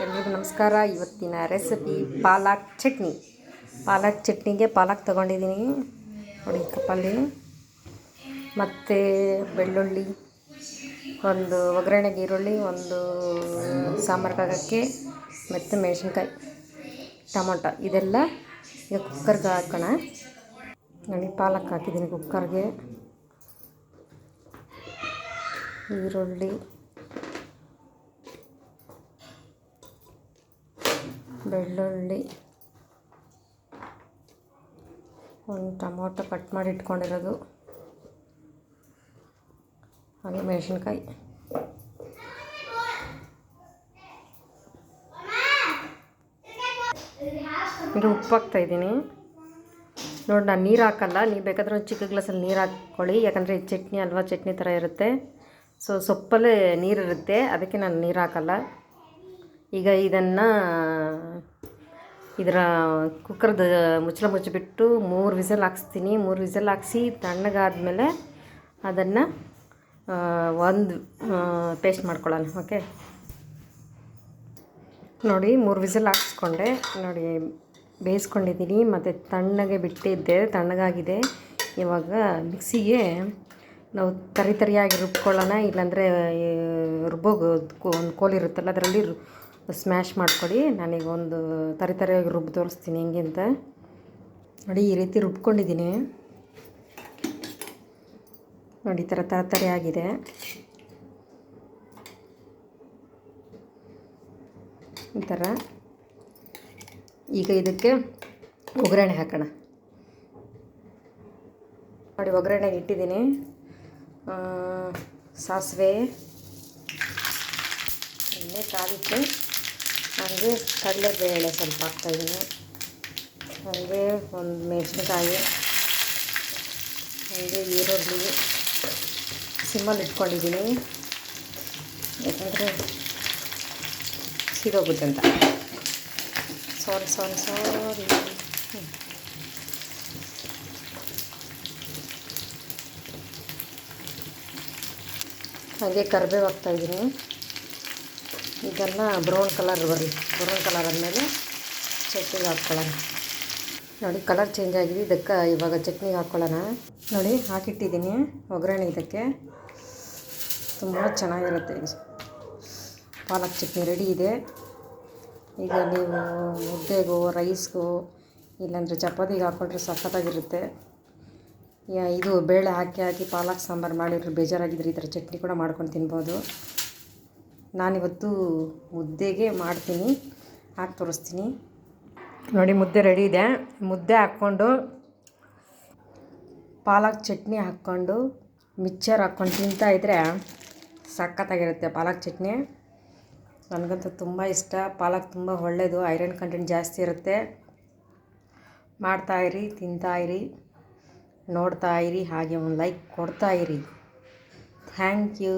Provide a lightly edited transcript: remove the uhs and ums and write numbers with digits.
ಎಲ್ರಿಗೂ ನಮಸ್ಕಾರ. ಇವತ್ತಿನ ರೆಸಿಪಿ ಪಾಲಕ್ ಚಟ್ನಿ. ಪಾಲಕ್ ಚಟ್ನಿಗೆ ಪಾಲಕ್ ತೊಗೊಂಡಿದ್ದೀನಿ ನೋಡಿ, ಕಪ್ಪಲ್ಲಿ ಮತ್ತು ಬೆಳ್ಳುಳ್ಳಿ, ಒಂದು ಒಗ್ಗರಣೆಗೆ ಈರುಳ್ಳಿ, ಒಂದು ಸಾಂಬಾರ್ಗಾಗಕ್ಕೆ ಮತ್ತು ಮೆಣಸಿನ್ಕಾಯಿ, ಟೊಮೊಟೊ, ಇದೆಲ್ಲ ಈಗ ಕುಕ್ಕರ್ಗೆ ಹಾಕೋಣ. ನೋಡಿ, ಪಾಲಕ್ ಹಾಕಿದ್ದೀನಿ ಕುಕ್ಕರ್ಗೆ. ಈರುಳ್ಳಿ, ಬೆಳ್ಳುಳ್ಳಿ, ಒಂದು ಟೊಮೊಟೊ ಕಟ್ ಮಾಡಿ ಇಟ್ಕೊಂಡಿರೋದು, ಹಾಗೆ ಮೆಣಸಿನ್ಕಾಯಿ. ಇದು ಉಪ್ಪು ಹಾಕ್ತಾಯಿದ್ದೀನಿ ನೋಡಿ. ನಾನು ನೀರು ಹಾಕಲ್ಲ, ನೀವು ಬೇಕಾದ್ರೆ ಒಂದು ಚಿಕ್ಕ ಗ್ಲಾಸಲ್ಲಿ ನೀರು ಹಾಕ್ಕೊಳ್ಳಿ, ಯಾಕಂದರೆ ಇದು ಚಟ್ನಿ ಅಲ್ವಾ, ಚಟ್ನಿ ಥರ ಇರುತ್ತೆ. ಸೊಪ್ಪಲ್ಲೇ ನೀರಿರುತ್ತೆ, ಅದಕ್ಕೆ ನಾನು ನೀರು ಹಾಕಲ್ಲ. ಈಗ ಇದರ ಕುಕ್ಕರ್ದು ಮುಚ್ಚಳ ಮುಚ್ಚಿಬಿಟ್ಟು 3 ವಿಸಲ್ ಹಾಕ್ಸ್ತೀನಿ. 3 ವಿಸಲ್ ಹಾಕ್ಸಿ ತಣ್ಣಗಾದ್ಮೇಲೆ ಅದನ್ನು ಒಂದು ಪೇಸ್ಟ್ ಮಾಡ್ಕೊಳ್ಳೋಣ. ಓಕೆ ನೋಡಿ, 3 ವಿಸಲ್ ಹಾಕ್ಸ್ಕೊಂಡೆ ನೋಡಿ, ಬೇಯಿಸ್ಕೊಂಡಿದ್ದೀನಿ. ಮತ್ತು ತಣ್ಣಗೆ ಬಿಟ್ಟಿದ್ದೆ, ತಣ್ಣಗಾಗಿದೆ. ಇವಾಗ ಮಿಕ್ಸಿಗೆ ನಾವು ತರಿಯಾಗಿ ರುಬ್ಕೊಳ್ಳೋಣ, ಇಲ್ಲಾಂದರೆ ಒಂದು ಕೋಲ್ ಇರುತ್ತಲ್ಲ, ಅದರಲ್ಲಿ ಸ್ಮ್ಯಾಶ್ ಮಾಡಿಕೊಡಿ. ನಾನೀಗ ಒಂದು ತರಿಯಾಗಿ ರುಬ್ಬಿ ತೋರಿಸ್ತೀನಿ ಹೆಂಗೆ ಅಂತ. ನೋಡಿ, ಈ ರೀತಿ ರುಬ್ಕೊಂಡಿದ್ದೀನಿ ನೋಡಿ, ಈ ಥರ ತರಿಯಾಗಿದೆ. ಈ ಥರ. ಈಗ ಇದಕ್ಕೆ ಒಗ್ಗರಣೆ ಹಾಕೋಣ ನೋಡಿ. ಒಗ್ಗರಣೆಗೆ ಇಟ್ಟಿದ್ದೀನಿ ಸಾಸಿವೆ, ಎಣ್ಣೆ ಕಾದಿತ್ತು, ಹಾಗೆ ಕಡಲೆಬೇಳೆ ಸ್ವಲ್ಪ ಹಾಕ್ತಾಯಿದ್ದೀನಿ, ಹಾಗೆ ಒಂದು ಮೆಣಸಿನ್ಕಾಯಿ, ಹಾಗೆ ಈರುಳ್ಳಿ ಸಿಮ್ಮಲ್ಲಿ ಇಟ್ಕೊಂಡಿದ್ದೀನಿ, ಯಾಕಂದರೆ ಸಿದೋಗುತ್ತೆ ಅಂತ. ಸಾರಿ ಹಾಗೆ ಕರಿಬೇವು ಹಾಕ್ತಾಯಿದ್ದೀನಿ. ಇದೆಲ್ಲ ಬ್ರೌನ್ ಕಲರ್ ಬರಲಿ. ಬ್ರೌನ್ ಕಲರ್ ಆದಮೇಲೆ ಚಟ್ನಿಗೆ ಹಾಕ್ಕೊಳ್ಳೋಣ ನೋಡಿ. ಕಲರ್ ಚೇಂಜ್ ಆಗಿದೆ, ಇದಕ್ಕೆ ಇವಾಗ ಚಟ್ನಿಗೆ ಹಾಕ್ಕೊಳ್ಳೋಣ ನೋಡಿ. ಹಾಕಿಟ್ಟಿದ್ದೀನಿ ಒಗ್ಗರಣೆ. ಇದಕ್ಕೆ ತುಂಬ ಚೆನ್ನಾಗಿರುತ್ತೆ. ಪಾಲಕ್ ಚಟ್ನಿ ರೆಡಿ ಇದೆ. ಈಗ ನೀವು ಮುದ್ದೆಗೋ, ರೈಸ್ಗೋ, ಇಲ್ಲಾಂದರೆ ಚಪಾತಿಗೆ ಹಾಕ್ಕೊಂಡ್ರೆ ಸಖತ್ತಾಗಿರುತ್ತೆ. ಇದು ಬೇಳೆ ಹಾಕಿ ಪಾಲಕ್ ಸಾಂಬಾರು ಮಾಡಿದ್ರೆ ಬೇಜಾರಾಗಿದ್ದರೆ ಈ ಥರ ಚಟ್ನಿ ಕೂಡ ಮಾಡ್ಕೊಂಡು ತಿನ್ಬೋದು. ನಾನಿವತ್ತು ಮುದ್ದೆಗೆ ಮಾಡ್ತೀನಿ, ಹಾಕಿ ತೋರಿಸ್ತೀನಿ ನೋಡಿ. ಮುದ್ದೆ ರೆಡಿ ಇದೆ. ಮುದ್ದೆ ಹಾಕ್ಕೊಂಡು ಪಾಲಕ್ ಚಟ್ನಿ ಹಾಕ್ಕೊಂಡು ಮಿಕ್ಚರ್ ಹಾಕ್ಕೊಂಡು ತಿಂತಾಯಿದ್ರೆ ಸಖತ್ತಾಗಿರುತ್ತೆ ಪಾಲಕ್ ಚಟ್ನಿ. ನನಗಂತೂ ತುಂಬ ಇಷ್ಟ. ಪಾಲಕ್ ತುಂಬ ಒಳ್ಳೆಯದು, ಐರನ್ ಕಂಟೆಂಟ್ ಜಾಸ್ತಿ ಇರುತ್ತೆ. ಮಾಡ್ತಾಯಿರಿ, ತಿಂತಾಯಿರಿ, ನೋಡ್ತಾಯಿರಿ, ಹಾಗೆ ಒಂದು ಲೈಕ್ ಕೊಡ್ತಾಯಿರಿ. Thank you.